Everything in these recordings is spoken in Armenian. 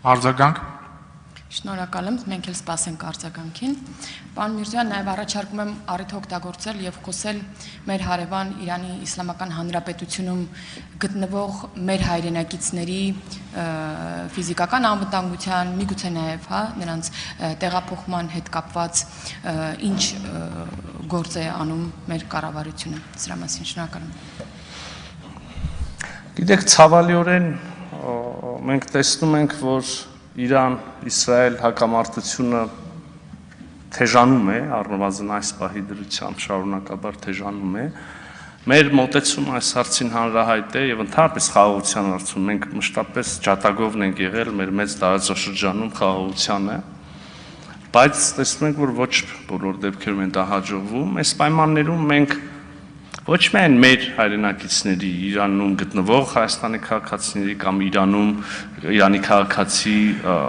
Արձագանք։ Շնորհակալ եմ, մենք էլ սպասենք արձագանքին։ Պարոն Միրզոյան, նաև առաջարկում եմ առիթը օգտագործել եւ խոսել մեր հարևան Իրանի Իսլամական Հանրապետությունում գտնվող մեր հայրենակիցների ֆիզիկական անվտանգության, միգուցե նաև, նրանց տեղափոխման հետ կապված ինչ գործ է անում մեր կառավարությունը։ Սրա մասին շնորհակալ եմ։ Գիտեք, ցավալիորեն մենք տեսնում ենք, որ Իրան-Իսրայել հակամարտությունը թեժանում է, առնվազն այս պահի դրությամբ շարունակաբար թեժանում է։ Մեր մոտեցումը այս հարցին հանրահայտ է եւ ընդհանրապես խաղաղության հարցում մենք մշտապես ջատագովն ենք եղել մեր մեծ տարածաշրջանում խաղաղությանը, բայց տեսնում ենք, որ ոչ բոլոր դեպքերում են դա հաջողվում։ Այս պայմաններում մենք ոչ միայն մեր հայրենակիցների Իրանում գտնվող Հայաստանի քաղաքացիների կամ Իրանի քաղաքացի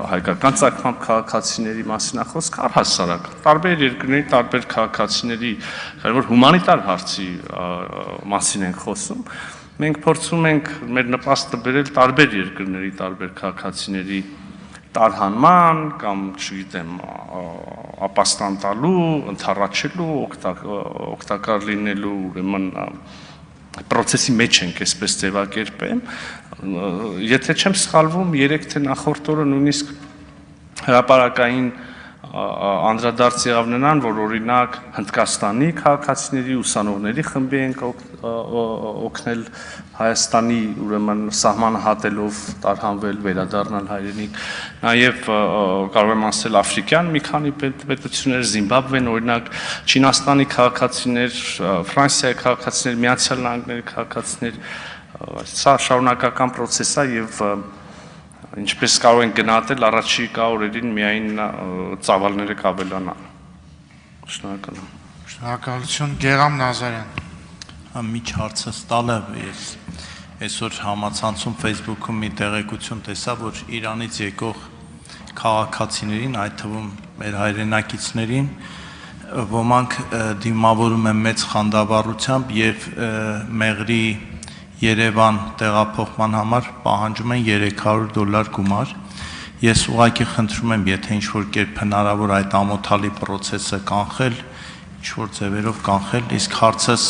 հայկական ծագմամբ քաղաքացիների մասին խոսք առհասարակ տարբեր երկրների տարբեր քաղաքացիների, քանի որ հումանիտար հարցի մասին ենք խոսում, մենք փորձում ենք մեր նպաստը բերել տարբեր երկրների տարբեր քաղաքացիների տարհանման կամ, չգիտեմ, ապաստան տալու, ընդառաջելու, օգտակար լինելու, ուրեմն process-ի մեջ ենք, այսպես ձևակերպեմ։ Եթե չեմ սխալվում, 3 թե նախորդ օրը նույնիսկ հրապարակային անդրադարձ եղավ նրան, որ օրինակ Հնդկաստանի քաղաքացիների ուսանողների խմբի ենք օգնել Հայաստանի ուրեմն սահմանը հատելով տարհանվել, վերադառնալ հայրենիք, նաև կարող եմ ասել աֆրիկյան մի քանի պետություններ, Զիմբաբվեն, օրինակ Չինաստանի քաղաքացիներ, Ֆրանսիայի քաղաքացիներ, Միացյալ Նահանգների քաղաքացիներ, սա շարունակական process է եւ ինչպես կարող ենք գնահատել առաջիկա օրերին միայն ծավալները կավելանան։ Շնորհակալ եմ։ Շնորհակալություն, Գերամ Նազարյան։ Միջ հարցը տալը ես այսօր համացանցում Facebook-ում մի տեղեկություն տեսա, որ Իրանից եկող քաղաքացիներին, այդ թվում մեր հայրենակիցներին, ոմանք դիմավորում են մեծ խանդավառությամբ եւ մեղրի Երևան տեղափոխման համար պահանջում են $300 գումար։ Ես ուղղակի խնդրում եմ, եթե ինչ-որ կերպ հնարավոր այդ ամոթալի process-ը կանխել, ինչ-որ ձևերով կանխել, իսկ հարցս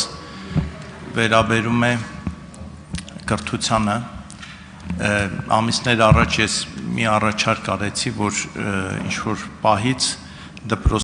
վերաբերում է կրթությանը։ Ամիսներ առաջ ես մի առաջարկ արեցի, որ ինչ-որ պահից դպրոց